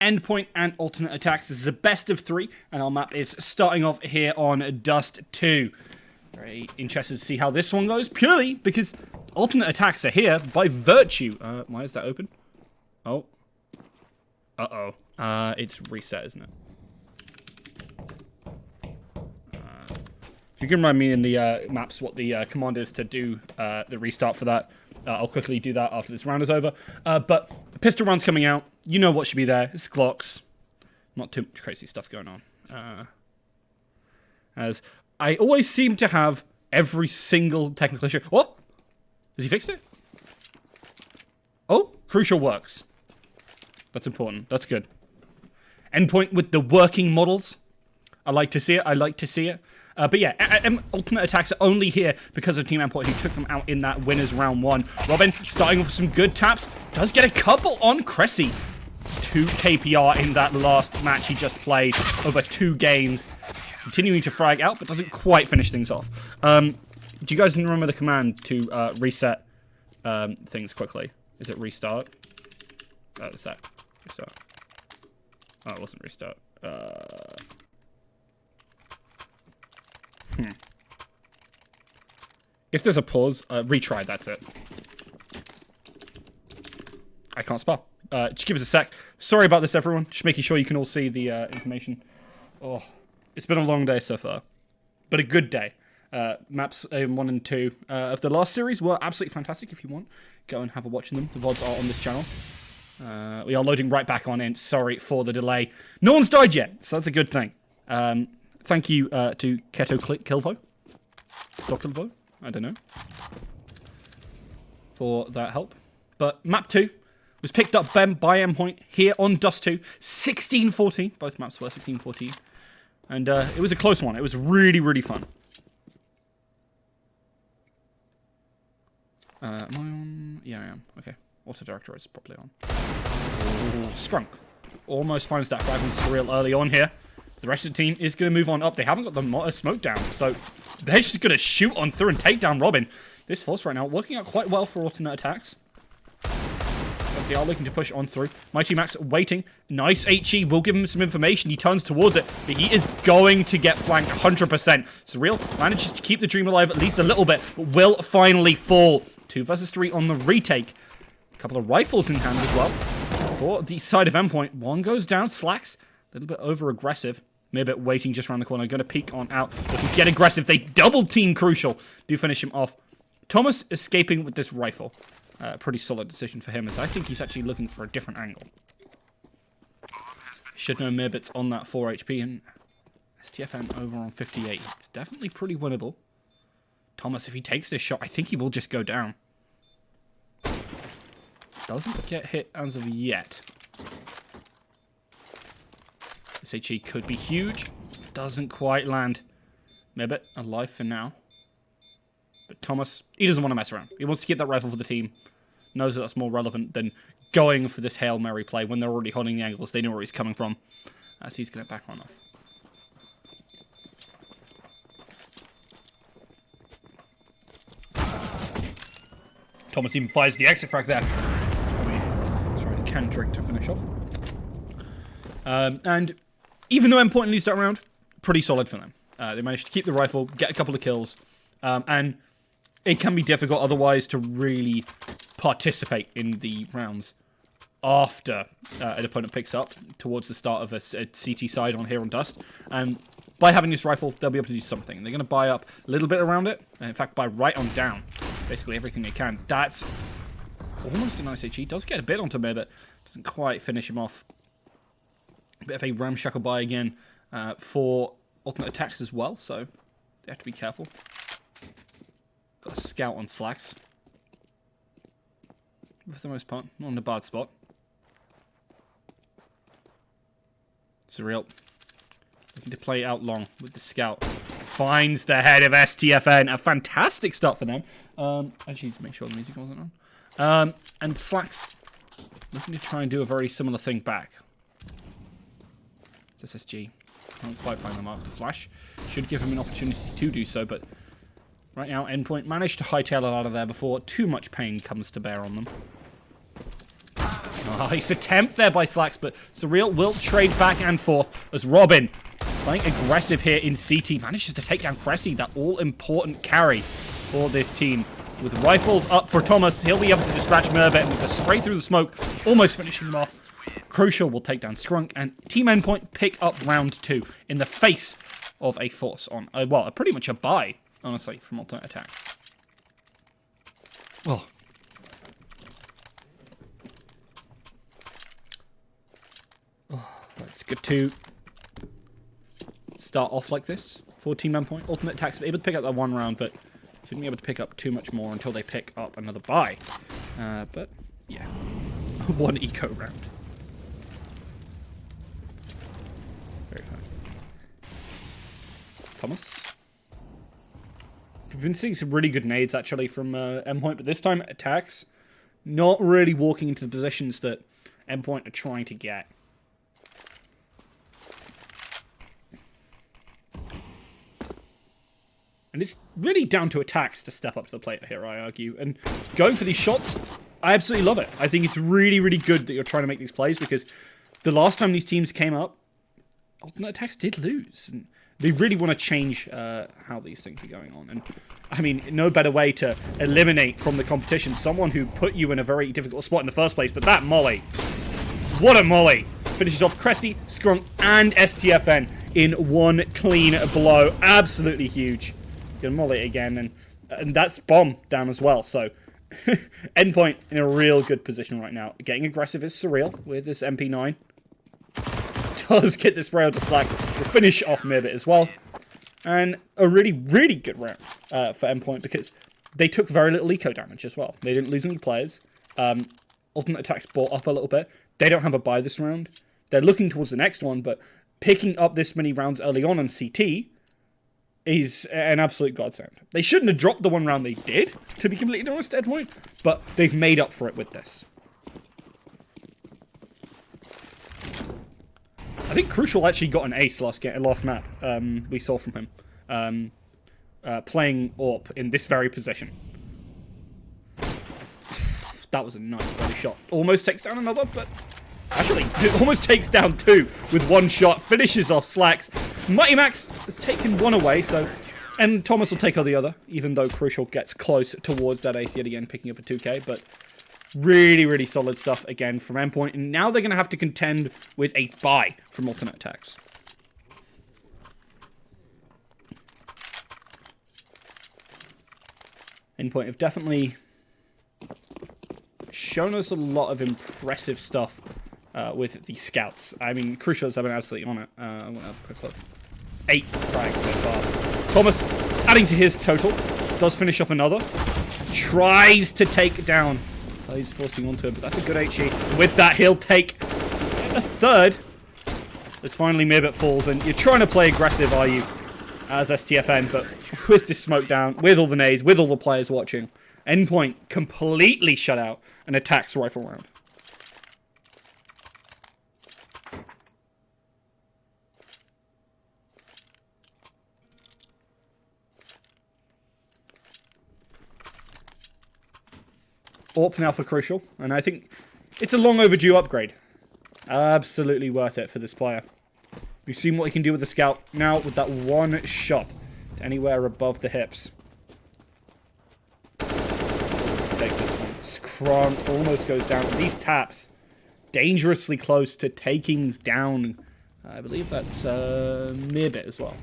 Endpoint and Alternate Attacks. This is a best of 3, and our map is starting off here on Dust 2. Very interested to see how this one goes, purely because Alternate Attacks are here by virtue. Why is that open? Oh. Uh-oh. It's reset, isn't it? If you can remind me in the maps what the command is to do the restart for that, I'll quickly do that after this round is over. But pistol round's coming out. You know what should be there. It's Glocks. Not too much crazy stuff going on. As I always seem to have every single technical issue. What? Has he fixed it? Oh, crucial works. That's important. That's good. Endpoint with the working models. I like to see it. I like to see it. But yeah, Alternate Attacks are only here because of Team Endpoint, who took them out in that winners round 1. Robin starting off with some good taps. Does get a couple on Cressy. 2 KPR in that last match he just played over 2 games. Continuing to frag out, but doesn't quite finish things off. Do you guys remember the command to reset things quickly? Is it restart? It's that. Restart. Oh, it wasn't restart. If there's a pause, retry, that's it. I can't spell. Just give us a sec. Sorry about this, everyone. Just making sure you can all see the information. Oh, it's been a long day so far, but a good day. Maps 1 and 2 of the last series were absolutely fantastic. If you want, go and have a watch in them. The VODs are on this channel. We are loading right back on in. Sorry for the delay. No one's died yet, so that's a good thing. Thank you to Keto Kilvo. Dr. Kilvo? I don't know. For that help. But map 2 was picked up by Endpoint here on Dust 2. 16-14. Both maps were 16-14. And it was a close one. It was really, really fun. Am I on? Yeah, I am. Okay. Auto director is probably on. Ooh, Scrunk. Almost finds that frag from Surreal early on here. The rest of the team is going to move on up. They haven't got the smoke down, so they're just going to shoot on through and take down Robin. This force right now working out quite well for Alternate Attacks. As they are looking to push on through. Mighty Max waiting. Nice HE will give him some information. He turns towards it, but he is going to get flanked 100%. Surreal manages to keep the dream alive at least a little bit, but will finally fall. 2 versus 3 on the retake. A couple of rifles in hand as well. For the side of Endpoint, one goes down. Slacks a little bit over-aggressive. Maybe waiting just around the corner. Going to peek on out. They can get aggressive. They double team Crucial. Do finish him off. Thomas escaping with this rifle. Pretty solid decision for him, as I think he's actually looking for a different angle. Should know Mirbit's on that 4 HP, and STFN over on 58. It's definitely pretty winnable. Thomas, if he takes this shot, I think he will just go down. Doesn't get hit as of yet. This HE could be huge. Doesn't quite land. Mirbit alive for now. But Thomas, he doesn't want to mess around. He wants to keep that rifle for the team. Knows that that's more relevant than going for this Hail Mary play when they're already holding the angles. They know where he's coming from. As he's going to back on off. Thomas even fires the exit frag there. Trying to can drink to finish off. And even though Endpoint lose that round, pretty solid for them. They managed to keep the rifle, get a couple of kills, and it can be difficult otherwise to really participate in the rounds after an opponent picks up towards the start of a CT side on here on Dust. And by having this rifle, they'll be able to do something. They're going to buy up a little bit around it, and in fact, buy right on down. Basically everything they can. That's almost a nice HE. Does get a bit onto me, but doesn't quite finish him off. A bit of a ramshackle buy again for Alternate Attacks as well, so they have to be careful. Got a scout on Slacks. For the most part, not in a bad spot. Surreal. Looking to play out long with the scout. Finds the head of STFN. A fantastic start for them. Actually, to make sure the music wasn't on. And Slacks looking to try and do a very similar thing back. It's SSG. Can't quite find the mark. The flash should give him an opportunity to do so, but right now, Endpoint managed to hightail it out of there before too much pain comes to bear on them. Nice attempt there by Slacks, but Surreal will trade back and forth as Robin, playing aggressive here in CT, manages to take down Cressy, that all-important carry for this team. With rifles up for Thomas, he'll be able to dispatch Merbit with a spray through the smoke, almost finishing him off. Crucial will take down Scrunk, and Team Endpoint pick up round 2 in the face of a force on, well, pretty much a buy, honestly, from Alternate Attacks. Well, it's good to start off like this for Team Endpoint. Alternate Attacks able to pick up that one round, but shouldn't be able to pick up too much more until they pick up another buy. But, yeah. One eco round. Very fine. Thomas. We've been seeing some really good nades, actually, from Endpoint, but this time, attacks not really walking into the positions that Endpoint are trying to get. And it's really down to attacks to step up to the plate here, I argue. And going for these shots, I absolutely love it. I think it's really, really good that you're trying to make these plays, because the last time these teams came up, Alternate Attacks did lose. And they really want to change how these things are going on. And, I mean, no better way to eliminate from the competition someone who put you in a very difficult spot in the first place. But that molly, what a molly! Finishes off Cressy, Scrunk, and STFN in one clean blow. Absolutely huge. Gonna molly it again, and that's bomb down as well. So Endpoint in a real good position right now. Getting aggressive is Surreal with this MP9. Does get the spray out to Slack. Will finish off Mirbit as well. And a really, really good round for Endpoint, because they took very little eco damage as well. They didn't lose any players. Alternate Attacks bought up a little bit. They don't have a buy this round. They're looking towards the next one, but picking up this many rounds early on CT is an absolute godsend. They shouldn't have dropped the one round they did, to be completely honest, Endpoint, but they've made up for it with this. I think Crucial actually got an ace last map. We saw from him playing AWP in this very position. That was a nice body shot. Almost takes down another, but actually, it almost takes down 2 with one shot. Finishes off Slacks. Mighty Max has taken one away, and Thomas will take the other, even though Crucial gets close towards that ace yet again, picking up a 2k. But really, really solid stuff again from Endpoint. And now they're going to have to contend with a buy from Alternate Attacks. Endpoint have definitely shown us a lot of impressive stuff with the scouts. I mean, Crucial have been absolutely on it. I'm going to have a quick look. 8 frags so far. Thomas adding to his total. Does finish off another. Tries to take down. Oh, he's forcing onto him, but that's a good HE. With that, he'll take a third. As finally Mirbit falls, and you're trying to play aggressive, are you? As STFN, but with this smoke down, with all the nades, with all the players watching, Endpoint completely shut out an attacks rifle round. AWP now for Crucial, and I think it's a long overdue upgrade. Absolutely worth it for this player. We've seen what he can do with the scout. Now with that one shot to anywhere above the hips. Take this one. Scrunt almost goes down. These taps dangerously close to taking down, I believe that's Mirbit as well.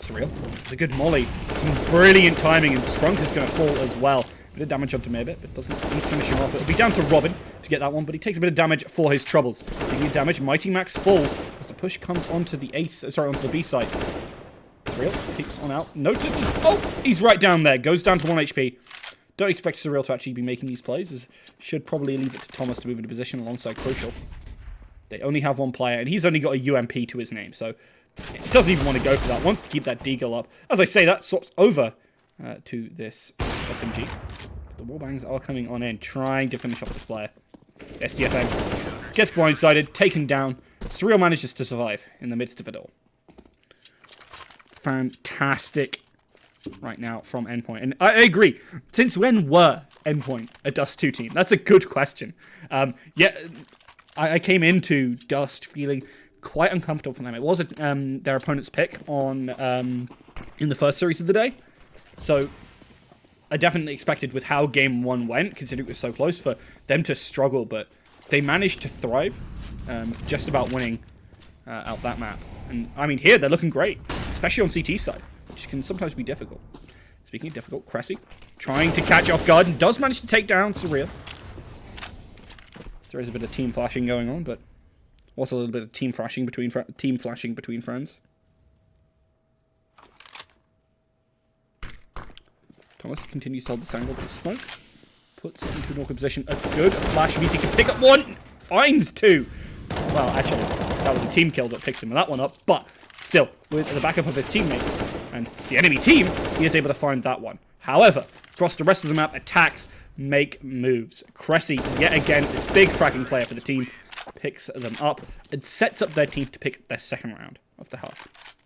Surreal. It's a good molly. Some brilliant timing, and Scrunk is going to fall as well. Bit of damage onto Mirbit, but doesn't. He's finishing off. It'll be down to Robin to get that one, but he takes a bit of damage for his troubles. Taking damage, Mighty Max falls as the push comes onto the onto the B site. Surreal keeps on out. Notices. Oh, he's right down there. Goes down to 1 HP. Don't expect Surreal to actually be making these plays. As should probably leave it to Thomas to move into position alongside Crucial. They only have one player, and he's only got a UMP to his name, so he doesn't even want to go for that. Wants to keep that deagle up. As I say, that swaps over to this SMG. The wallbangs are coming on in, trying to finish off this player. SDFN gets blindsided, taken down. Surreal manages to survive in the midst of it all. Fantastic right now from Endpoint. And I agree. Since when were Endpoint a Dust 2 team? That's a good question. Yeah, I came into Dust feeling quite uncomfortable for them. It wasn't their opponent's pick on in the first series of the day. So I definitely expected with how game 1 went, considering it was so close, for them to struggle. But they managed to thrive, just about winning out that map. And I mean, here they're looking great, especially on CT side, which can sometimes be difficult. Speaking of difficult, Cressy trying to catch off guard and does manage to take down Surreal. So there is a bit of team flashing going on, but also a little bit of team flashing between friends. Thomas continues to hold this angle, but the smoke puts it into an awkward position. A good flash means he can pick up one, finds two. Well, actually, that was a team kill that picks him that one up, but still, with the backup of his teammates and the enemy team, he is able to find that one. However, across the rest of the map, aTTaX make moves. Cressy, yet again, this big fracking player for the team, picks them up and sets up their team to pick their second round of the half.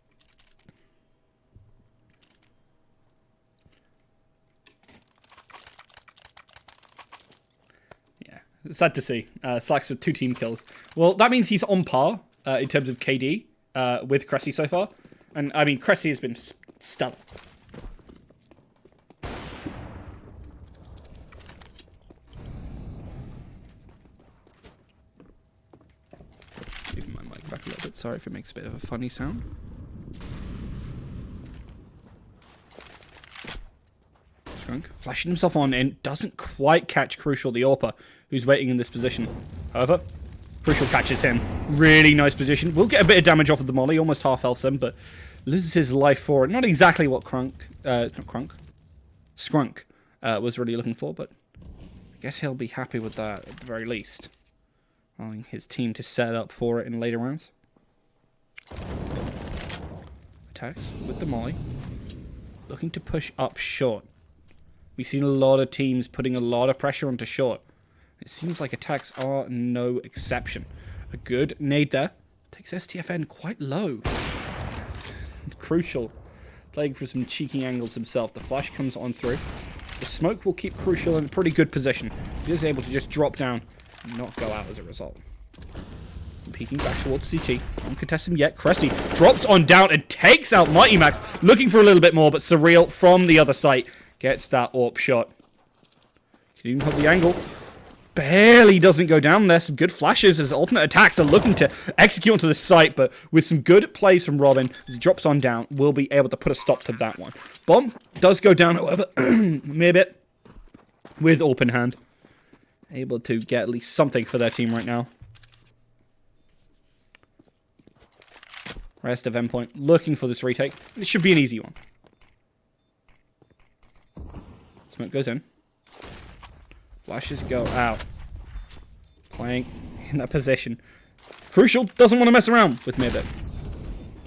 Yeah, it's sad to see. Slacks with 2 team kills. Well, that means he's on par in terms of KD with Cressy so far. And, I mean, Cressy has been stellar. Moving my mic back a little bit. Sorry if it makes a bit of a funny sound. Skunk flashing himself on and doesn't quite catch Crucial the AWPer, who's waiting in this position. However, Crucial catches him. Really nice position. Will get a bit of damage off of the molly, almost half health him, but loses his life for it. Not exactly what Skrunk was really looking for, but I guess he'll be happy with that at the very least. Allowing his team to set up for it in later rounds. aTTaX with the molly. Looking to push up short. We've seen a lot of teams putting a lot of pressure onto short. It seems like aTTaX are no exception. A good nade there. Takes STFN quite low. Crucial. Playing for some cheeky angles himself. The flash comes on through. The smoke will keep Crucial in a pretty good position. He is able to just drop down and not go out as a result. Peeking back towards CT. Don't contest him yet. Cressy drops on down and takes out Mighty Max. Looking for a little bit more, but Surreal from the other side gets that AWP shot. Can even hold the angle. Barely doesn't go down there. Some good flashes as alternate attacks are looking to execute onto the site, but with some good plays from Robin, as he drops on down, will be able to put a stop to that one. Bomb does go down, however, maybe with open hand. Able to get at least something for their team right now. Rest of Endpoint looking for this retake. It should be an easy one. Smoke goes in. Flashes go out. Playing in that position. Crucial doesn't want to mess around with Mirbit.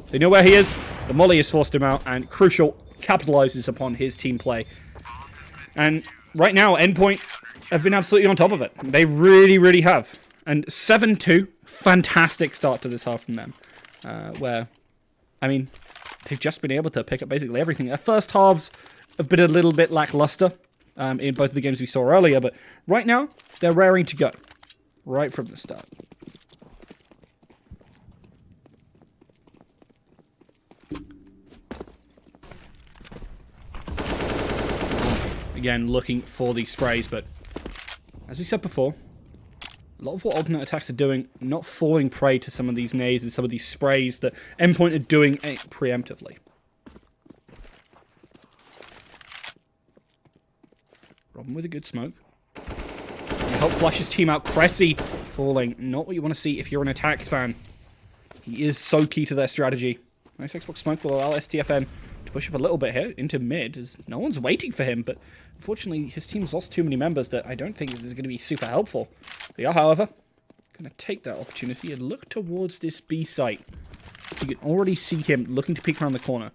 They know where he is. The molly has forced him out, and Crucial capitalizes upon his team play. And right now, Endpoint have been absolutely on top of it. They really, really have. And 7-2, fantastic start to this half from them. Where, I mean, they've just been able to pick up basically everything. Their first halves have been a little bit lackluster in both of the games we saw earlier, but right now, they're raring to go. Right from the start. Again, looking for these sprays, but as we said before, a lot of what alternate attacks are doing, not falling prey to some of these nades and some of these sprays that Endpoint are doing preemptively. Robin with a good smoke. Help flush his team out. Cressy falling. Not what you want to see if you're an aTTaX fan. He is so key to their strategy. Nice Xbox smoke will allow STFN to push up a little bit here into mid, as no one's waiting for him, but unfortunately his team's lost too many members that I don't think this is going to be super helpful. They are, however, going to take that opportunity and look towards this B site. You can already see him looking to peek around the corner.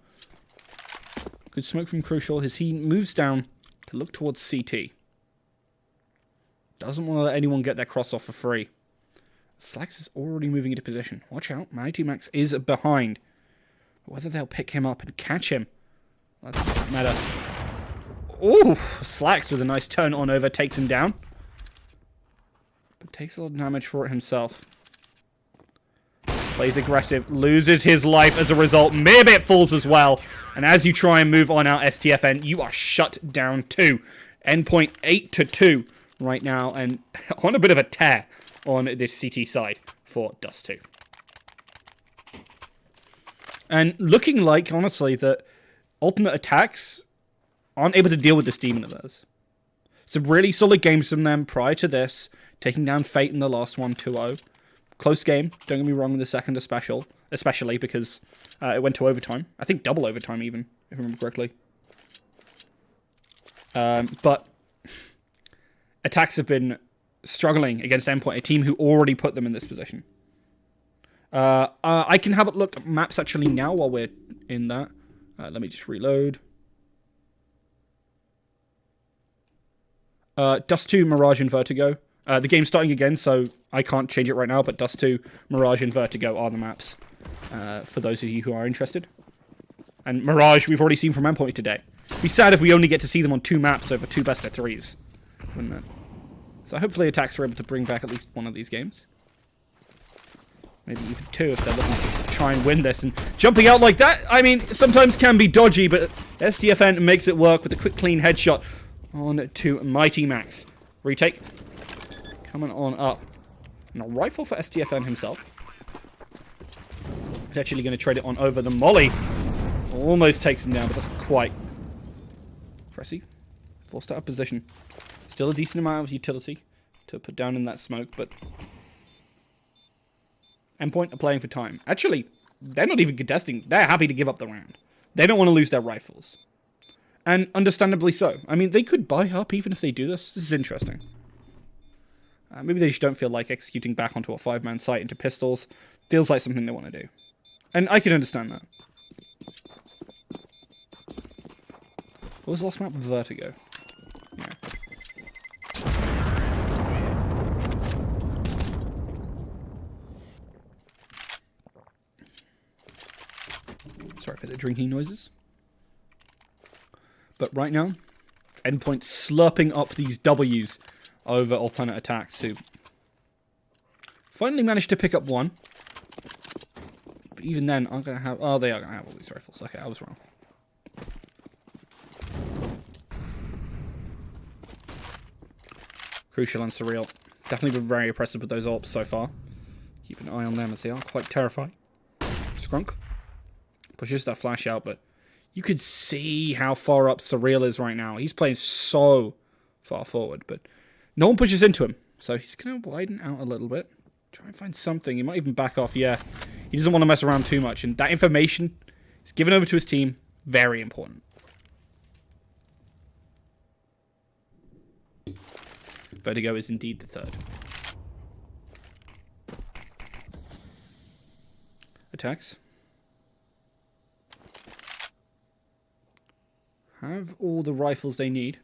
Good smoke from Crucial as he moves down to look towards CT. Doesn't want to let anyone get their cross off for free. Slacks is already moving into position. Watch out, Mighty Max is behind. Whether they'll pick him up and catch him That's meta. Ooh, Slacks with a nice turn on over, takes him down. But takes a lot of damage for it himself. Plays aggressive, loses his life as a result. Mirbit falls as well. And as you try and move on out STFN, you are shut down too. Endpoint 8-2 right now, and on a bit of a tear on this CT side for Dust 2. And looking like, honestly, that Ultimate aTTaX aren't able to deal with this demon of theirs. Some really solid games from them prior to this, taking down Fate in the last one, 2-0. Close game, don't get me wrong, in the second especially because it went to overtime. I think double overtime even, if I remember correctly. But aTTaX have been struggling against Endpoint, a team who already put them in this position. I can have a look at maps actually now while we're in that. Let me just reload. Dust 2, Mirage, and Vertigo. The game's starting again, so I can't change it right now, but Dust 2, Mirage, and Vertigo are the maps for those of you who are interested. And Mirage, we've already seen from Endpoint today. It'd be sad if we only get to see them on 2 maps over 2 best-of-3s, wouldn't it? So hopefully aTTaX are able to bring back at least one of these games. Maybe even 2 if they're looking to try and win this. And jumping out like that, I mean, sometimes can be dodgy, but STFN makes it work with a quick, clean headshot on to Mighty Max. Retake. Coming on up. And a rifle for STFN himself. He's actually going to trade it on over the molly. Almost takes him down, but doesn't quite. Cressy. Forced out of position. Still a decent amount of utility to put down in that smoke, but Endpoint are playing for time. Actually, they're not even contesting. They're happy to give up the round. They don't want to lose their rifles. And understandably so. I mean, they could buy up even if they do this. This is interesting. Maybe they just don't feel like executing back onto a 5-man site into pistols. Feels like something they want to do. And I can understand that. What was the last map? Vertigo. Yeah. Sorry for the drinking noises. But right now, Endpoint slurping up these W's over alternate aTTaX who finally managed to pick up one. But even then, I'm going to have... Oh, they are going to have all these rifles. Okay, I was wrong. Crucial and Surreal. Definitely been very impressive with those AWPs so far. Keep an eye on them as they are quite terrifying. Scrunk pushes that flash out, but you could see how far up Surreal is right now. He's playing so far forward, but no one pushes into him. So he's going to widen out a little bit. Try and find something. He might even back off. Yeah, he doesn't want to mess around too much. And that information is given over to his team. Very important. Vertigo is indeed the third. aTTaX have all the rifles they need.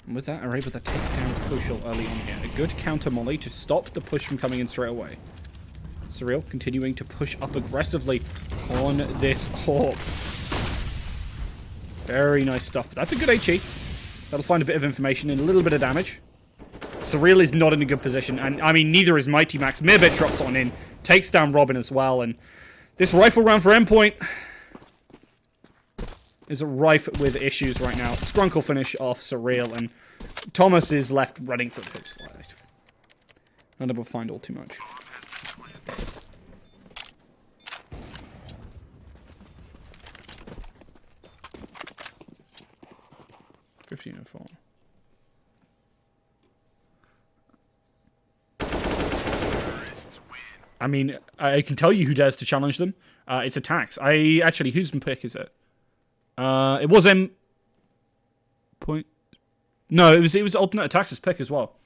And with that, are able to take down Crucial early on here. A good counter molly to stop the push from coming in straight away. Surreal continuing to push up aggressively on this AWP. Very nice stuff. That's a good HE. That'll find a bit of information and a little bit of damage. Surreal is not in a good position, and I mean, neither is Mighty Max. Mirbit drops on in, takes down Robin as well, and this rifle round for Endpoint is rife with issues right now. Scrunk will finish off Surreal, and Thomas is left running for his slide. Not able to find all too much. $15.04. I mean, I can tell you who dares to challenge them. It's aTTaX. Whose pick is it? It was Endpoint. No, it was alternate aTTaX's pick as well.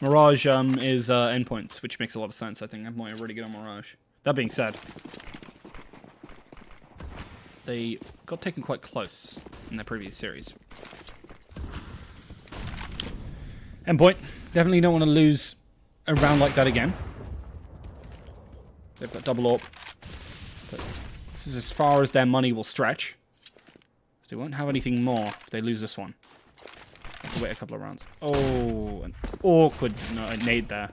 Mirage is Endpoint's, which makes a lot of sense. I think Endpoint are really good on Mirage. That being said, they got taken quite close in their previous series. Endpoint definitely don't want to lose a round like that again. They've got double AWP. But this is as far as their money will stretch. So they won't have anything more if they lose this one. Wait a couple of rounds. Oh, an awkward nade there.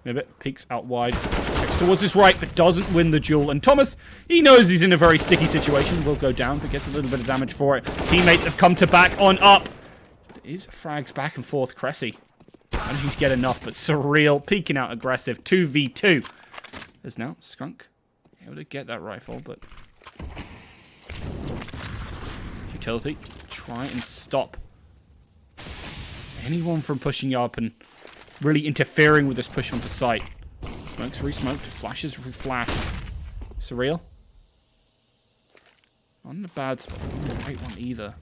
Maybe peeks out wide. Checks towards his right, but doesn't win the duel. And Thomas, he knows he's in a very sticky situation. Will go down, but gets a little bit of damage for it. Teammates have come to back on up. But it is frags back and forth. Cressy managing to get enough, but Surreal peeking out aggressive. 2v2. There's now Skunk able to get that rifle, but Utility try and stop anyone from pushing up and really interfering with this push onto site. Smokes re-smoked, flashes re-flash. Surreal. Not in a bad spot, not in a great one either.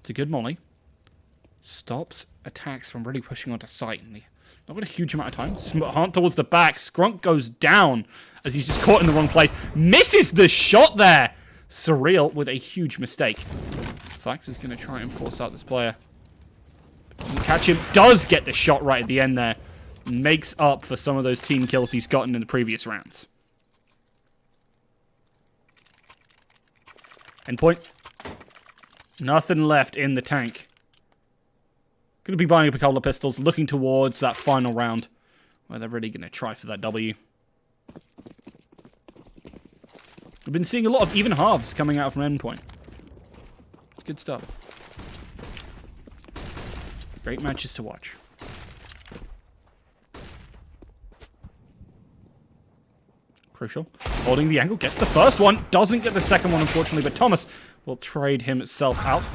It's a good molly. Stops attacks from really pushing onto site. And not got a huge amount of time. Hunt towards the back. Skrunk goes down as he's just caught in the wrong place. Misses the shot there. Surreal with a huge mistake. Slacks is going to try and force out this player. Doesn't catch him. Does get the shot right at the end there. Makes up for some of those team kills he's gotten in the previous rounds. Endpoint. Nothing left in the tank. Going to be buying up a couple of pistols, looking towards that final round, where they're really going to try for that W. We've been seeing a lot of even halves coming out from Endpoint. It's good stuff. Great matches to watch. Crucial. Holding the angle, gets the first one. Doesn't get the second one, unfortunately, but Thomas will trade himself out.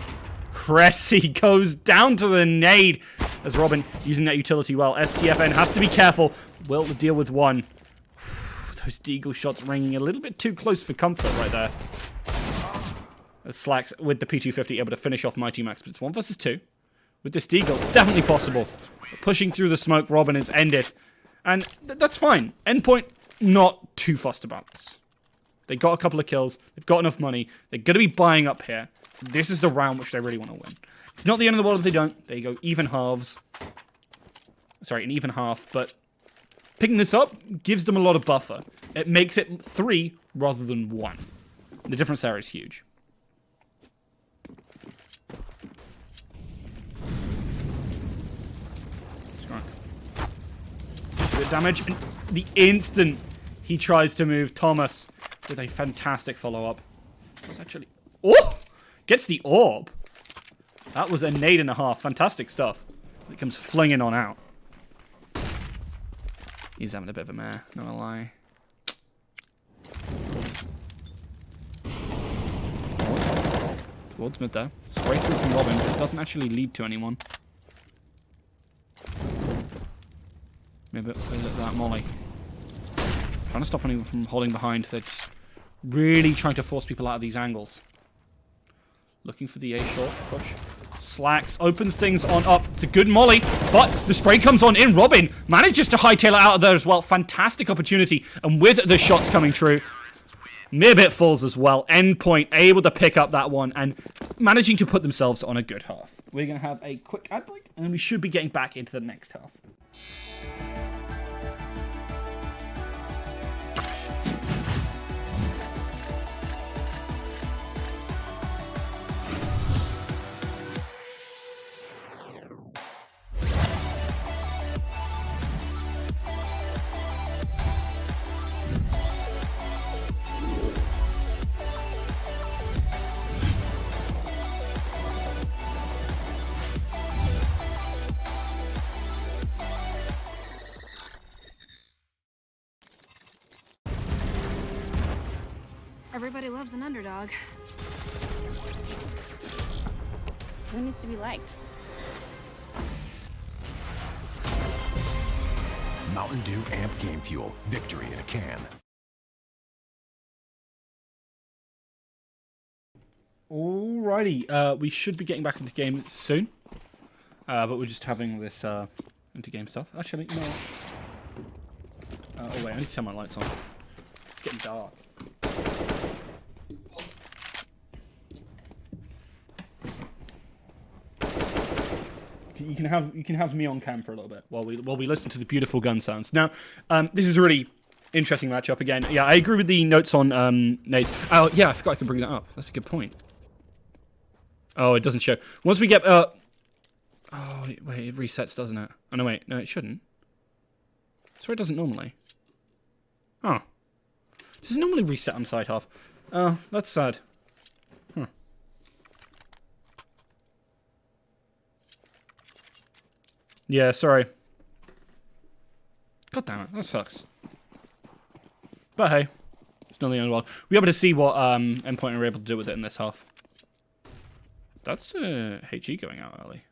Cressy goes down to the nade as Robin using that utility well. STFN has to be careful. Will deal with one. Those deagle shots ringing a little bit too close for comfort right there. As Slacks with the P250 able to finish off Mighty Max, but it's 1 versus 2. With this deagle, it's definitely possible. Pushing through the smoke, Robin is ended. And that's fine. Endpoint, not too fussed about this. They got a couple of kills. They've got enough money. They're going to be buying up here. This is the round which they really want to win. It's not the end of the world if they don't. They go even halves. Sorry, an even half. But picking this up gives them a lot of buffer. It makes it 3 rather than 1. The difference there is huge. Good damage. And the instant he tries to move, Thomas with a fantastic follow-up. That's actually... Oh! Gets the orb. That was a nade and a half. Fantastic stuff. It comes flinging on out. He's having a bit of a mare, not gonna lie. Towards mid there. Spray through from Robin. It doesn't actually lead to anyone. Maybe that molly. Trying to stop anyone from holding behind. They're just really trying to force people out of these angles. Looking for the A short push. Slacks, opens things on up. It's a good molly, but the spray comes on in. Robin manages to hightail it out of there as well. Fantastic opportunity. And with the shots coming true, Mirbit falls as well. Endpoint able to pick up that one and managing to put themselves on a good half. We're going to have a quick ad break and then we should be getting back into the next half. Everybody loves an underdog. Who needs to be liked? Mountain Dew Amp Game Fuel. Victory in a can. Alrighty, we should be getting back into game soon. But we're just having this into game stuff. Actually, you know what? Oh wait, I need to turn my lights on. It's getting dark. You can have me on cam for a little bit while we listen to the beautiful gun sounds. Now, this is really Interesting matchup again. Yeah, I agree with the notes on nades. Oh, yeah, I forgot I could bring that up. That's a good point. Oh, it doesn't show. Once we get... oh, wait, it resets, doesn't it? Oh, no, wait. No, it shouldn't. Sorry, it doesn't normally. Oh. Does it normally reset on side half? Oh, that's sad. Huh. Yeah, sorry. God damn it, that sucks. But hey, it's not the end of the world. We'll be able to see what Endpoint are able to do with it in this half. That's HE going out early.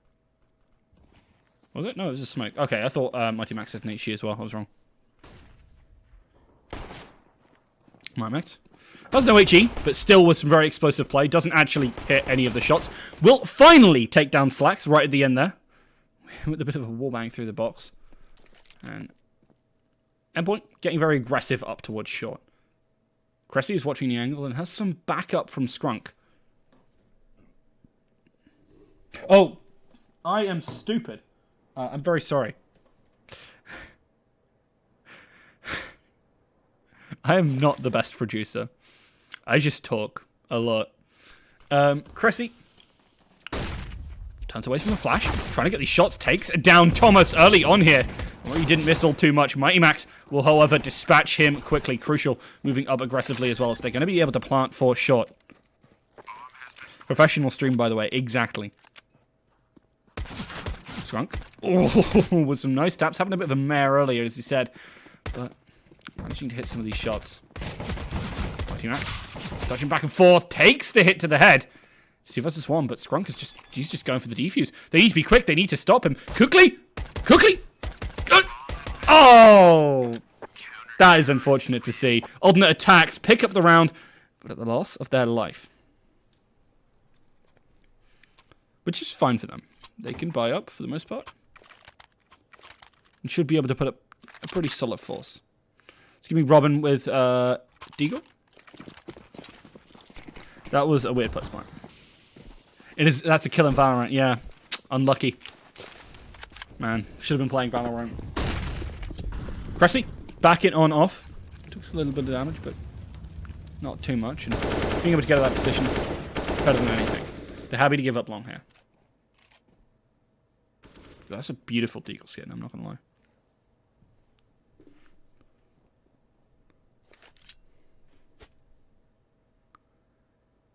Was it? No, it was a smoke. Okay, I thought Mighty Max had an HE as well. I was wrong. Mighty Max. That's no HE, but still with some very explosive play. Doesn't actually hit any of the shots. Will finally take down Slacks right at the end there. With a bit of a wallbang through the box. And Endpoint getting very aggressive up towards short. Cressy is watching the angle and has some backup from Scrunk. Oh, I am stupid. I'm very sorry. I am not the best producer. I just talk a lot. Cressy turns away from the flash, trying to get these shots, takes down Thomas early on here. Well, he didn't miss all too much. Mighty Max will, however, dispatch him quickly. Crucial, moving up aggressively as well, as they're going to be able to plant for short. Professional stream, by the way, exactly. Skunk. Oh, with some nice taps. Having a bit of a mare earlier, as he said. But managing to hit some of these shots. Mighty Max. Dodging back and forth. Takes the hit to the head. 2 versus 1, but Skunk is just... he's just going for the defuse. They need to be quick. They need to stop him. Quickly! Quickly! Oh! That is unfortunate to see. Alternate attacks. Pick up the round, but at the loss of their life. Which is fine for them. They can buy up for the most part. And should be able to put up a pretty solid force. Let's give me Robin with Deagle. That was a weird place mark. It is. That's a kill in Valorant. Yeah, unlucky. Man, should have been playing Valorant. Cressy, back it on off. Took a little bit of damage, but not too much. And being able to get out of that position, better than anything. They're happy to give up long here. That's a beautiful Deagle skin, I'm not going to lie.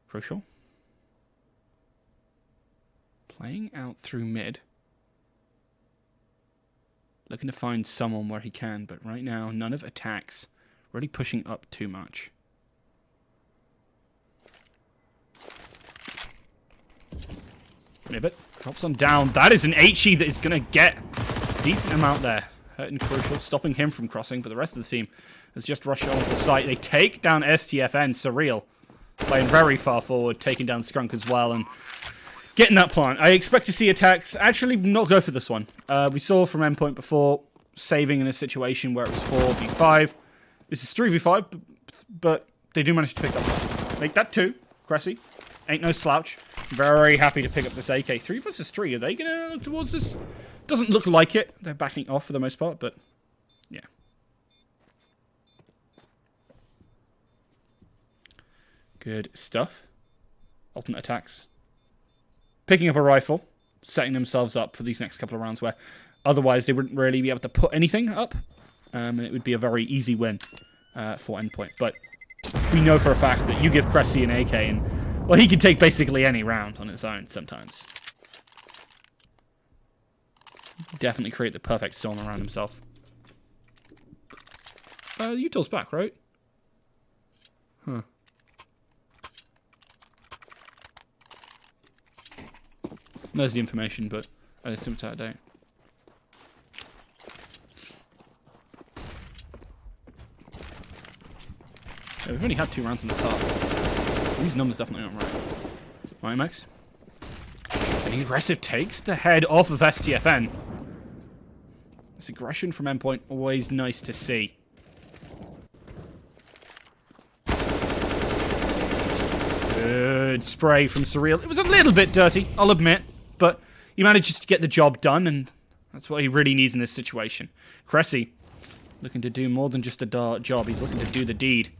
Crucial. Playing out through mid. Looking to find someone where he can, but right now, none of aTTaX. Really pushing up too much. Nibbit drops on down. That is an HE that is going to get a decent amount there. Hurting Crucial, stopping him from crossing, but the rest of the team has just rushed onto the site. They take down STFN, Surreal. Playing very far forward, taking down Skunk as well, and getting that plant. I expect to see aTTaX actually not go for this one. We saw from Endpoint before, saving in a situation where it was 4v5. This is 3v5, but they do manage to pick up. Make that 2, Cressy. Ain't no slouch. Very happy to pick up this AK. 3 versus 3. Are they going to look towards this? Doesn't look like it. They're backing off for the most part, but yeah. Good stuff. Alternate attacks. Picking up a rifle. Setting themselves up for these next couple of rounds where otherwise they wouldn't really be able to put anything up. And it would be a very easy win for Endpoint. But we know for a fact that you give Cressy an AK and, well, he can take basically any round on its own sometimes. Definitely create the perfect storm around himself. Util's back, right? Huh. There's the information, but I assume it's out of date. Yeah, we've only had 2 rounds in this half. These numbers definitely aren't right. Right, Max? Getting aggressive, takes the head off of STFN. This aggression from Endpoint, always nice to see. Good spray from Surreal. It was a little bit dirty, I'll admit, but he manages to get the job done, and that's what he really needs in this situation. Cressy Looking to do more than just a job. He's looking to do the deed.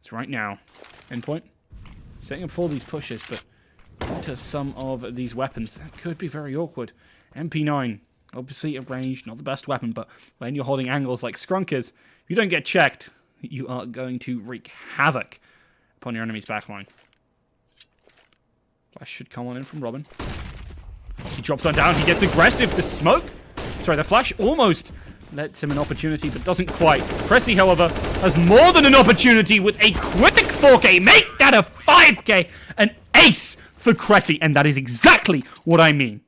It's right now. Endpoint. Setting up for these pushes, but to some of these weapons, that could be very awkward. MP9, obviously at range, not the best weapon, but when you're holding angles like Skrunk is, if you don't get checked, you are going to wreak havoc upon your enemy's backline. Flash should come on in from Robin. He drops on down, he gets aggressive. The smoke, sorry, the flash almost lets him an opportunity, but doesn't quite. Cressy, however, has more than an opportunity with a quick 4K. Make that a 5K. An ace for Cressy, and that is exactly what I mean.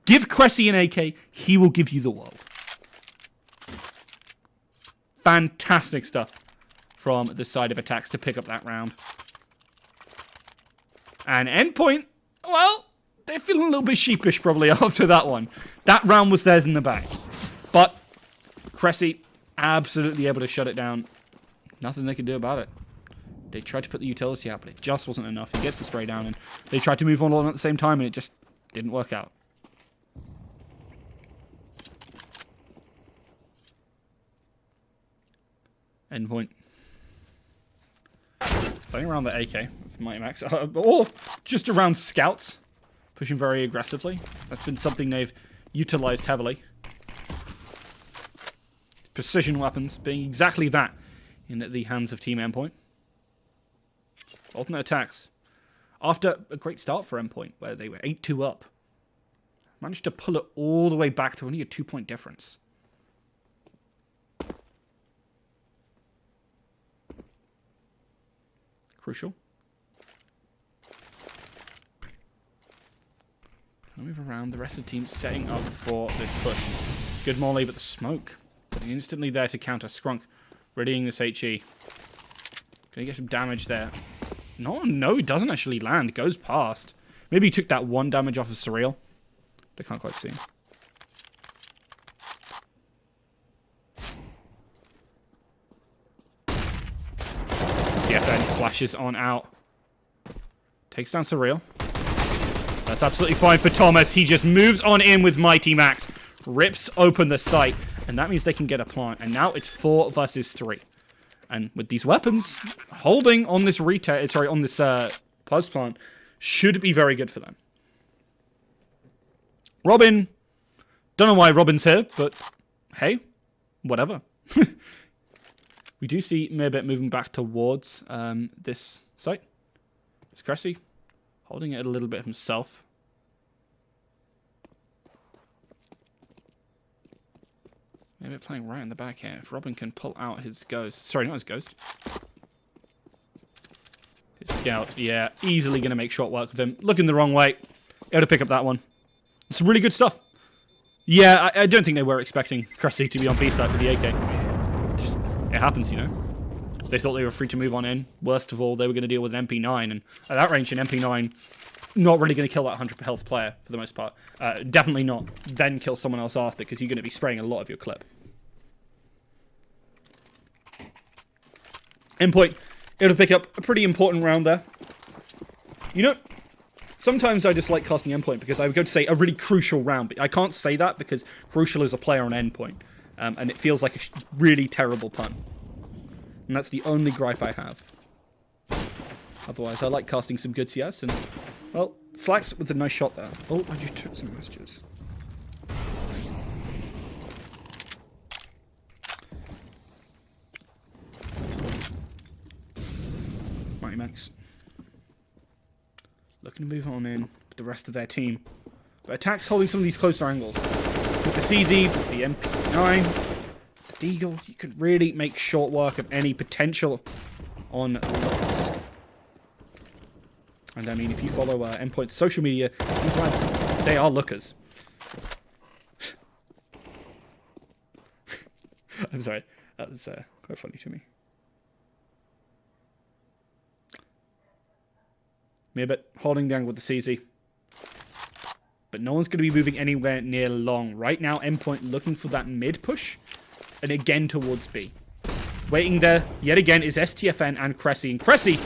Give Cressy an AK, he will give you the world. Fantastic stuff from the side of aTTaX to pick up that round. And Endpoint, well, they're feeling a little bit sheepish probably after that one. That round was theirs in the bag. But Cressy absolutely able to shut it down. Nothing they could do about it. They tried to put the utility out, but it just wasn't enough. He gets the spray down, and they tried to move on at the same time, and it just didn't work out. Endpoint. Playing around the AK with Mighty Max, or just around scouts, pushing very aggressively. That's been something they've utilized heavily. Precision weapons being exactly that in the hands of Team Endpoint. Alternate attacks. After a great start for Endpoint, where they were 8-2 up, managed to pull it all the way back to only a 2-point difference. Crucial. Move around. The rest of the team setting up for this push. Good molly, but the smoke. Instantly there to counter Skrunk. Readying this HE. Gonna get some damage there. No, he doesn't actually land. Goes past. Maybe he took that 1 damage off of Surreal. I can't quite see. SDFN flashes on out. Takes down Surreal. That's absolutely fine for Thomas. He just moves on in with Mighty Max. Rips open the site. And that means they can get a plant. And now it's 4 versus 3. And with these weapons, holding on this on this pulse plant should be very good for them. Robin. Don't know why Robin's here, but hey, whatever. We do see Mirbit moving back towards this site. It's Cressy holding it a little bit himself. Maybe playing right in the back here. If Robin can pull out his ghost. Sorry, not his ghost. His scout. Yeah, easily going to make short work of him. Looking the wrong way. Able to pick up that one. It's really good stuff. Yeah, I don't think they were expecting Cressy to be on B-side with the AK. It happens, you know. They thought they were free to move on in. Worst of all, they were going to deal with an MP9. And at that range, an MP9... not really going to kill that 100 health player for the most part. Definitely not then kill someone else after, because you're going to be spraying a lot of your clip. Endpoint, able to pick up a pretty important round there. You know, sometimes I dislike casting Endpoint because I would go to say a really crucial round, but I can't say that because Crucial is a player on Endpoint. And it feels like a really terrible pun. And that's the only gripe I have. Otherwise, I like casting some good CS, and, well, Slacks with a nice shot there. Oh, I just took some messages. Mighty Max. Looking to move on in with the rest of their team. But aTTaX holding some of these closer angles. With the CZ, with the MP9, the Deagle, you can really make short work of any potential on looks. And I mean, if you follow Endpoint's social media, these lads, they are lookers. I'm sorry, that was quite funny to me. Mirbit holding the angle with the CZ. But no one's going to be moving anywhere near long. Right now, Endpoint looking for that mid push. And again towards B. Waiting there, yet again, is STFN and Cressy. And Cressy,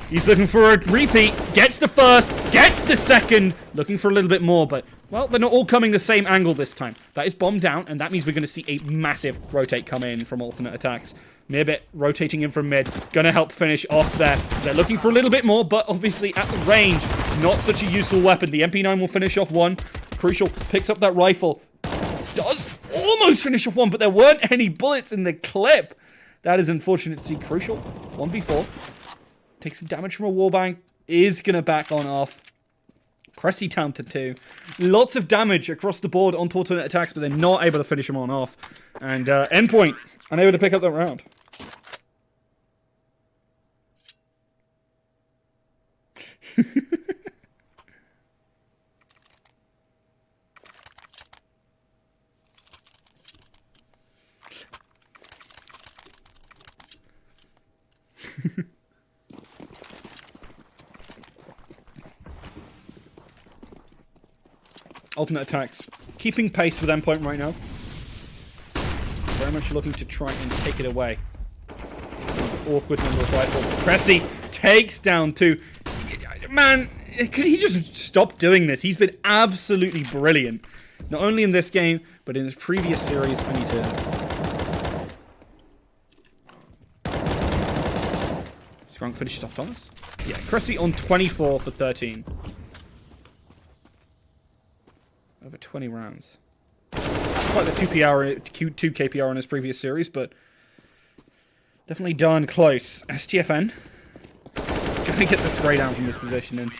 he's looking for a repeat. Gets the first, gets the second. Looking for a little bit more, but Well, they're not all coming the same angle this time. That is bomb down, and that means we're going to see a massive rotate come in from alternate attacks. Mirbit rotating in from mid. Going to help finish off there. They're looking for a little bit more, but obviously at the range, not such a useful weapon. The MP9 will finish off one. Crucial picks up that rifle. Does almost finish off one, but there weren't any bullets in the clip. That is unfortunate to see. Crucial, 1v4. Takes some damage from a wallbang. Is going to back on off. Cressy down to 2. Lots of damage across the board on alternate attacks, but they're not able to finish him on off. And Endpoint, unable to pick up that round. Alternate attacks. Keeping pace with Endpoint right now. Very much looking to try and take it away. These awkward number of rifles. Cressy takes down 2. Man, could he just stop doing this? He's been absolutely brilliant. Not only in this game, but in his previous series. I need to... Scrunk finished off Thomas? Yeah, Cressy on 24 for 13. Over 20 rounds. Quite the 2 KPR in his previous series, but definitely darn close. STFN. Gonna get the spray down from this position. And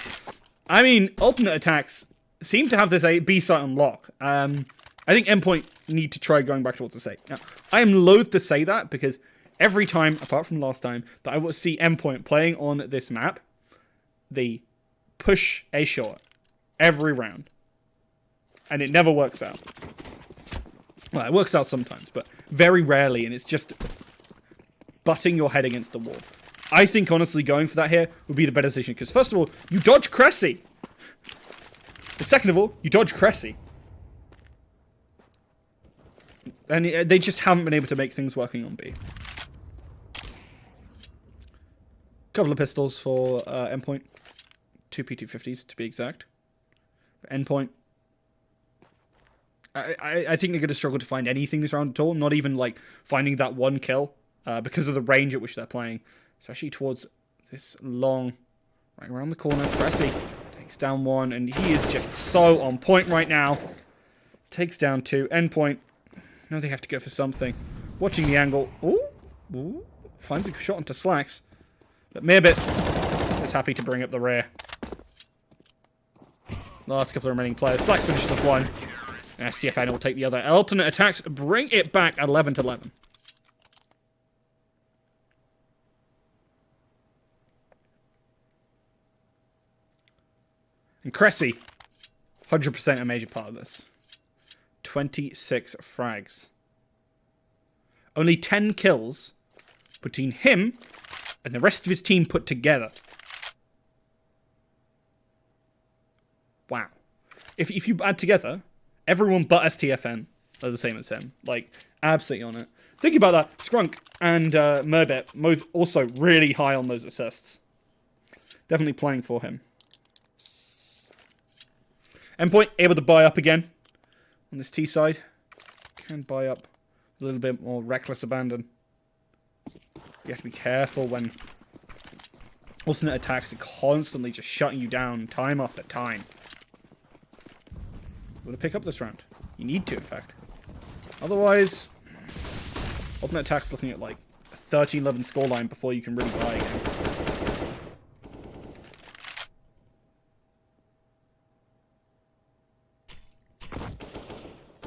I mean, alternate attacks seem to have this B site on lock. I think Endpoint need to try going back towards the site. Now, I am loath to say that because every time, apart from last time, that I will see Endpoint playing on this map, they push a shot every round. And it never works out. Well, it works out sometimes, but very rarely, and it's just butting your head against the wall. I think, honestly, going for that here would be the better decision, because first of all, you dodge Cressy. But second of all, you dodge Cressy. And they just haven't been able to make things working on B. Couple of pistols for Endpoint. 2 P250s, to be exact. For Endpoint, I think they're going to struggle to find anything this round at all. Not even, like, finding that one kill. Because of the range at which they're playing. Especially towards this long... Right around the corner. Cressy takes down 1. And he is just so on point right now. Takes down 2. Endpoint. No, they have to go for something. Watching the angle. Ooh. Ooh. Finds a shot onto Slacks. But Mirbit is happy to bring up the rear. Last couple of remaining players. Slacks finishes with 1. STFN will take the other. Alternate attacks bring it back 11-11. And Cressy, 100% a major part of this. 26 frags. Only 10 kills between him and the rest of his team put together. Wow. If you add together... Everyone but STFN are the same as him. Like, absolutely on it. Think about that. Scrunk and Mirbit, both also really high on those assists. Definitely playing for him. Endpoint able to buy up again on this T side. Can buy up a little bit more reckless abandon. You have to be careful when alternate attacks are constantly just shutting you down time after time. You want to pick up this round. You need to, in fact. Otherwise, alternate attack's looking at like a 13-11 scoreline before you can really buy again.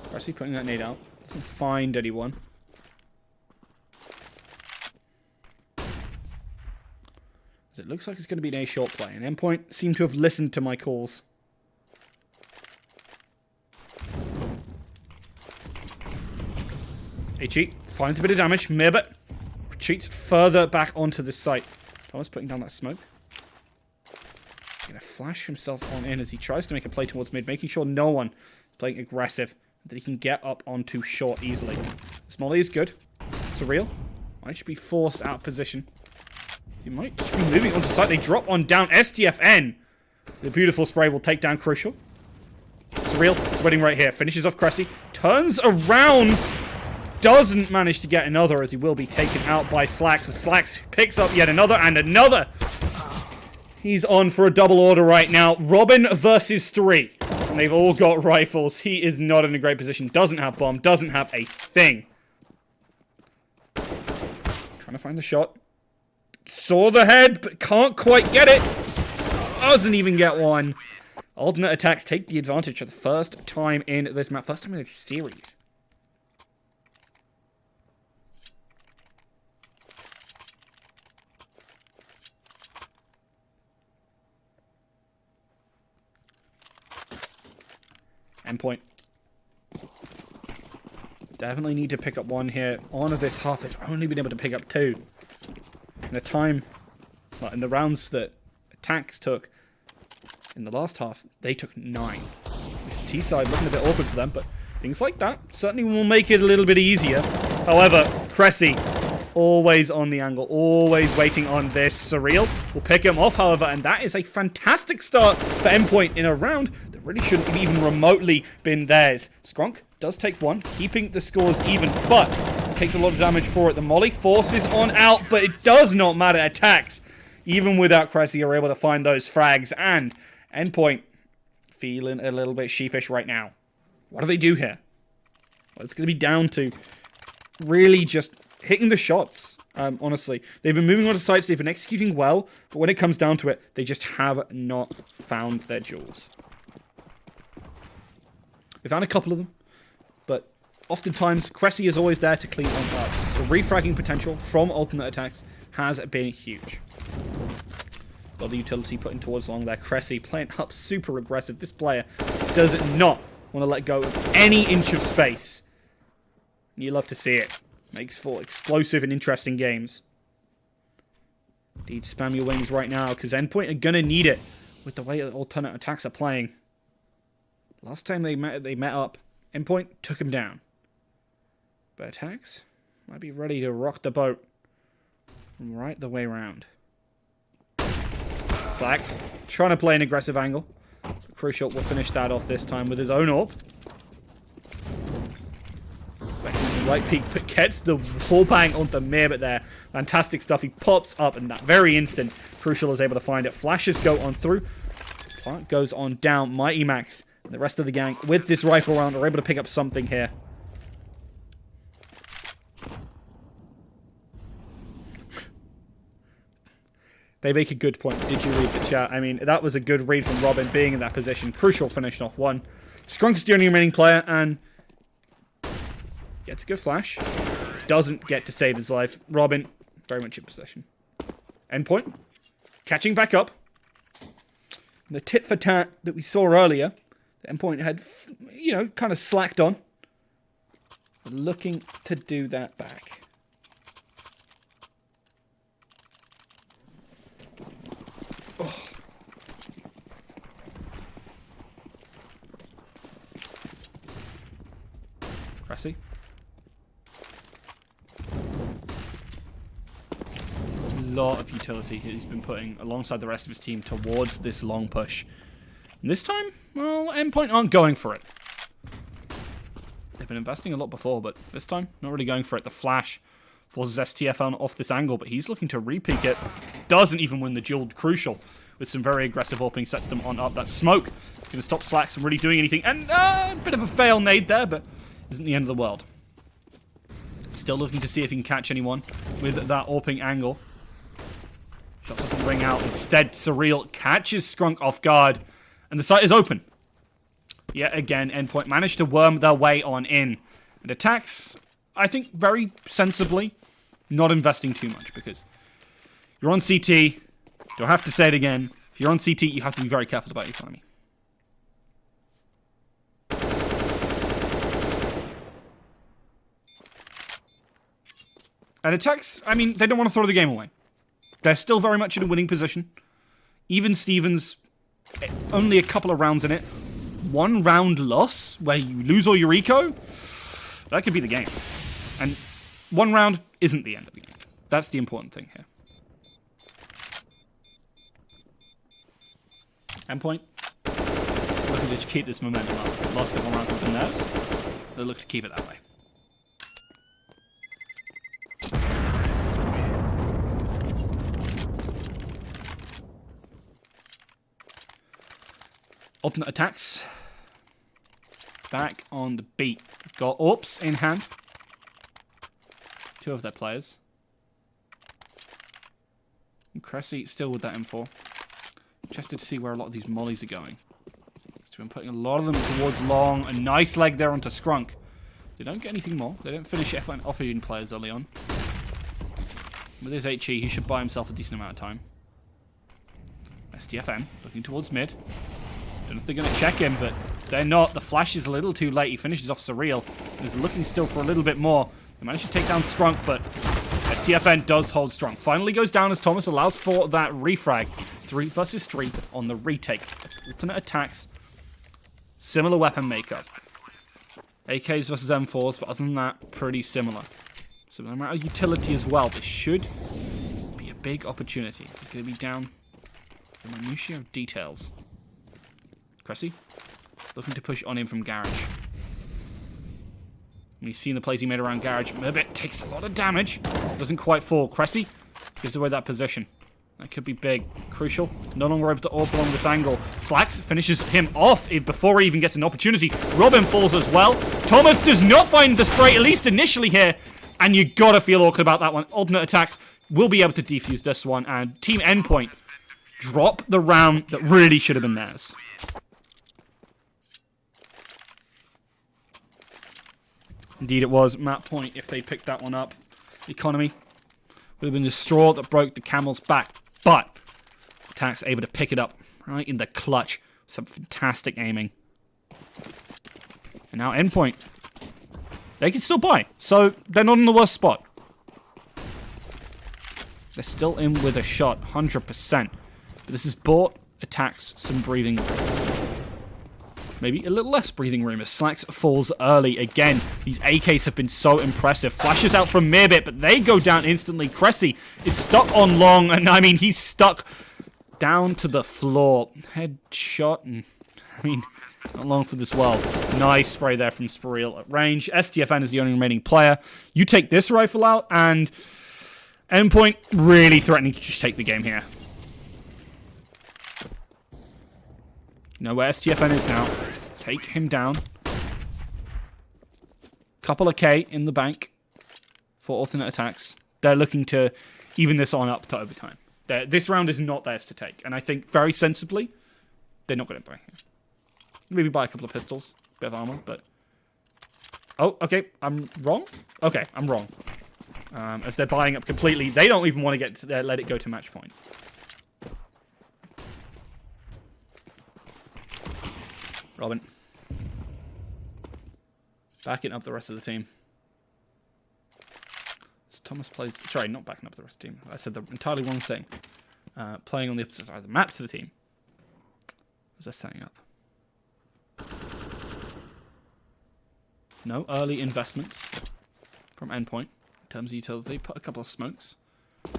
Cressy putting that nade out. Doesn't find anyone. As it looks like it's going to be an A short play. And Endpoint seem to have listened to my calls. HE finds a bit of damage. Mirbit retreats further back onto this site. Thomas putting down that smoke. Gonna flash himself on in as he tries to make a play towards mid, making sure no one is playing aggressive, that he can get up onto short easily. Smolly is good. Surreal might just be forced out of position. He might just be moving onto site. They drop on down. STFN. The beautiful spray will take down Crucial. Surreal is waiting right here. Finishes off Cressy. Turns around. Doesn't manage to get another as he will be taken out by Slacks. As Slacks picks up yet another and another. He's on for a double order right now. Robin versus 3. And they've all got rifles. He is not in a great position. Doesn't have bomb. Doesn't have a thing. Trying to find the shot. Saw the head, but can't quite get it. Doesn't even get one. Alternate attacks take the advantage for the first time in this map. First time in this series. Endpoint. Definitely need to pick up one here. On this half, they've only been able to pick up 2. In the time, well, in the rounds that aTTaX took in the last half, they took 9. This T side looking a bit awkward for them, but things like that certainly will make it a little bit easier. However, Cressy, always on the angle, always waiting on this. Surreal will pick him off, however, and that is a fantastic start for Endpoint in a round that really shouldn't have even remotely been theirs. Skronk does take 1, keeping the scores even, but takes a lot of damage for it. The molly forces on out, but it does not matter. aTTaX, even without Cressy, are able to find those frags, and Endpoint feeling a little bit sheepish right now. What do they do here? Well, it's going to be down to really just hitting the shots, honestly. They've been moving on to sites, they've been executing well, but when it comes down to it, they just have not found their jewels. They found a couple of them, but oftentimes, Cressy is always there to clean on up. The refragging potential from alternate attacks has been huge. A lot of utility putting towards along there. Cressy playing up super aggressive. This player does not want to let go of any inch of space. You love to see it. Makes for explosive and interesting games. Indeed, spam your wings right now, because Endpoint are going to need it with the way alternate attacks are playing. Last time they met up, Endpoint took him down. But aTTaX might be ready to rock the boat right the way around. Slacks trying to play an aggressive angle. Crucial will finish that off this time with his own AWP. Right peek, but gets the wall bang onto Mirbit there. Fantastic stuff. He pops up in that very instant. Crucial is able to find it. Flashes go on through. Plant goes on down. Mighty Max and the rest of the gang with this rifle round are able to pick up something here. They make a good point. Did you read the chat? I mean, that was a good read from Robin being in that position. Crucial finished off 1. Skronk is the only remaining player and gets a good flash. Doesn't get to save his life. Robin, very much in possession. Endpoint, catching back up. The tit for tat that we saw earlier, the Endpoint had, kind of slacked on. Looking to do that back. Oh. Cressy. Lot of utility he's been putting alongside the rest of his team towards this long push. And this time, well, Endpoint aren't going for it. They've been investing a lot before, but this time, not really going for it. The flash forces STF on off this angle, but he's looking to re-peek it. Doesn't even win the duel. Crucial with some very aggressive AWPing, sets them on up. That smoke is going to stop Slacks from really doing anything. And a bit of a fail nade there, but isn't the end of the world. Still looking to see if he can catch anyone with that AWPing angle. Shot doesn't ring out. Instead, Surreal catches Skronk off guard, and the site is open. Yet again, Endpoint managed to worm their way on in. And aTTaX, I think, very sensibly, not investing too much, because you're on CT. You'll have to say it again. If you're on CT, you have to be very careful about your economy. And aTTaX, I mean, they don't want to throw the game away. They're still very much in a winning position. Even Stevens, only a couple of rounds in it. 1 round loss where you lose all your eco, that could be the game. And 1 round isn't the end of the game. That's the important thing here. Endpoint looking to keep this momentum up. The last couple of rounds have been theirs. They look to keep it that way. Alternate attacks. Back on the beat. Got AWPs in hand. 2 of their players. And Cressy still with that M4. Interested to see where a lot of these mollies are going. He's been putting a lot of them towards long. A nice leg there onto Scrunk. They don't get anything more. They don't finish offering players early on. With his HE, he should buy himself a decent amount of time. STFN looking towards mid. Don't know if they're going to check him, but they're not. The flash is a little too late. He finishes off Surreal. He's looking still for a little bit more. They managed to take down Scrunk, but STFN does hold strong. Finally goes down as Thomas allows for that refrag. 3 versus 3 on the retake. Alternate attacks. Similar weapon makeup. AKs versus M4s, but other than that, pretty similar. Similar amount of utility as well. This should be a big opportunity. This is going to be down to the minutiae of details. Cressy looking to push on him from Garage. And you've seen the plays he made around Garage. Mirbit takes a lot of damage. Doesn't quite fall. Cressy gives away that position. That could be big. Crucial. No longer able to AWP along this angle. Slacks finishes him off before he even gets an opportunity. Robin falls as well. Thomas does not find the straight, at least initially here. And you gotta feel awkward about that one. Alternate attacks will be able to defuse this one. And Team Endpoint drop the round that really should have been theirs. Indeed it was. Map point if they picked that one up. Economy would have been the straw that broke the camel's back. But aTTaX able to pick it up right in the clutch. Some fantastic aiming. And now Endpoint. They can still buy. So they're not in the worst spot. They're still in with a shot. 100%. But this has bought aTTaX some breathing room. Maybe a little less breathing room as Slacks falls early. Again, these AKs have been so impressive. Flashes out from Mirbit, but they go down instantly. Cressy is stuck on long, and I mean, he's stuck down to the floor. Headshot, and I mean, not long for this world. Nice spray there from Surreal at range. STFN is the only remaining player. You take this rifle out, and Endpoint really threatening to just take the game here. You know where STFN is now. Take him down. Couple of K in the bank for alternate attacks. They're looking to even this on up to overtime. This round is not theirs to take. And I think very sensibly, they're not going to buy here. Maybe buy a couple of pistols. Bit of armor, but... Oh, okay. I'm wrong? Okay, I'm wrong. As they're buying up completely. They don't even want to get to let it go to match point. Robin. Backing up the rest of the team. As Thomas plays... Sorry, not backing up the rest of the team. I said the entirely wrong thing. Playing on the opposite side of the map to the team. As they're setting up. No early investments from Endpoint. In terms of utility, they put a couple of smokes.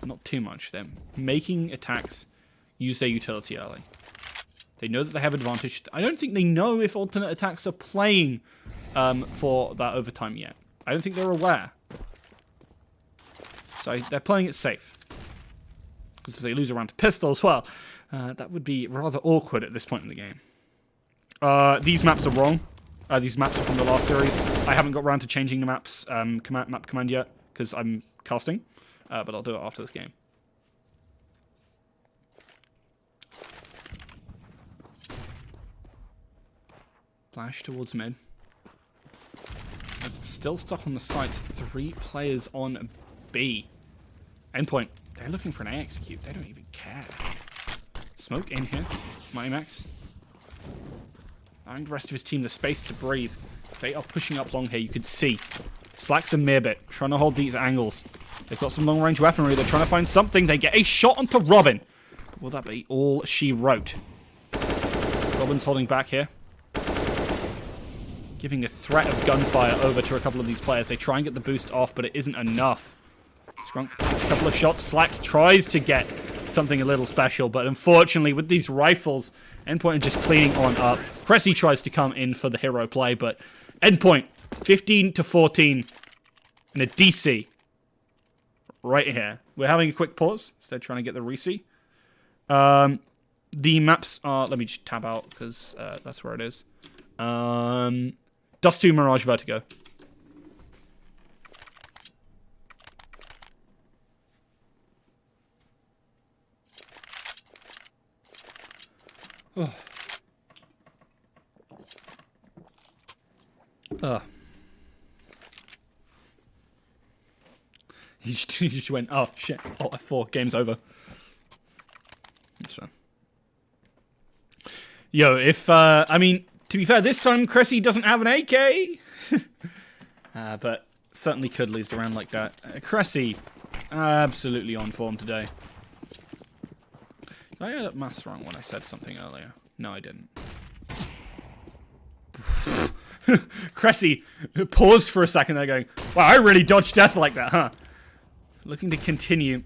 Not too much. They're making aTTaX use their utility early. They know that they have advantage. I don't think they know if alternate attacks are playing for that overtime yet. I don't think they're aware. So they're playing it safe. Because if they lose a round to pistol as well, that would be rather awkward at this point in the game. These maps are wrong. These maps are from the last series. I haven't got around to changing the maps map command yet because I'm casting, but I'll do it after this game. Flash towards mid. It's still stuck on the sights. 3 players on B. Endpoint. They're looking for an A execute. They don't even care. Smoke in here. Mighty Max. Allowing the rest of his team the space to breathe. As they are pushing up long here, you can see Slacks and Mirbit trying to hold these angles. They've got some long-range weaponry. They're trying to find something. They get a shot onto Robin. But will that be all she wrote? Robin's holding back here. Giving the threat of gunfire over to a couple of these players. They try and get the boost off, but it isn't enough. Scrunk takes a couple of shots. Slacks tries to get something a little special, but unfortunately with these rifles, Endpoint are just cleaning on up. Cressy tries to come in for the hero play, but Endpoint 15-14 in a DC right here. We're having a quick pause instead of trying to get the resi. The maps are, let me just tab out because that's where it is. Dust 2 Mirage Vertigo. Oh. He just went, oh shit, oh F4, game's over. That's fine. Yo, if, I mean, to be fair, this time Cressy doesn't have an AK. But certainly could lose the round like that. Cressy, absolutely on form today. Did I get that maths wrong when I said something earlier? No, I didn't. Cressy paused for a second there going, wow, I really dodged death like that, huh? Looking to continue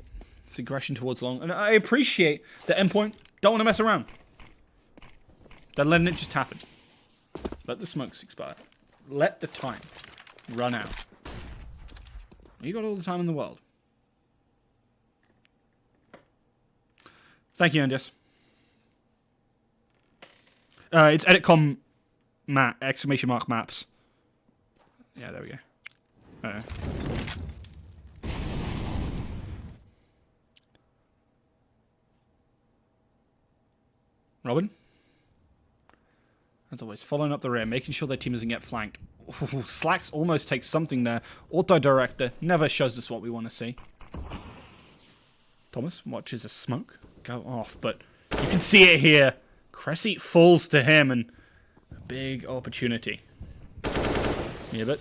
its aggression towards long. And I appreciate that Endpoint don't want to mess around. They're letting it just happen. Let the smokes expire. Let the time run out. You got all the time in the world. Thank you, Andias. It's editcom map, exclamation mark maps. Yeah, there we go. Robin? As always, following up the rear, making sure their team doesn't get flanked. Ooh, Slacks almost takes something there. Auto-director never shows us what we want to see. Thomas watches a smoke go off, but you can see it here. Cressy falls to him, and a big opportunity. Yeah, but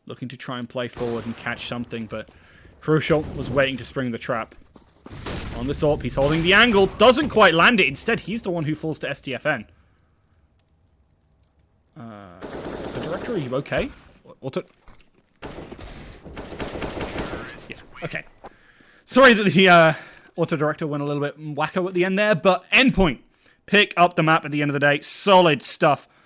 looking to try and play forward and catch something, but Crucial was waiting to spring the trap. On the AWP, he's holding the angle, doesn't quite land it. Instead, he's the one who falls to STFN. So, Director, are you okay? Auto... Yeah, okay. Sorry that the Auto-Director went a little bit wacko at the end there, but Endpoint pick up the map at the end of the day. Solid stuff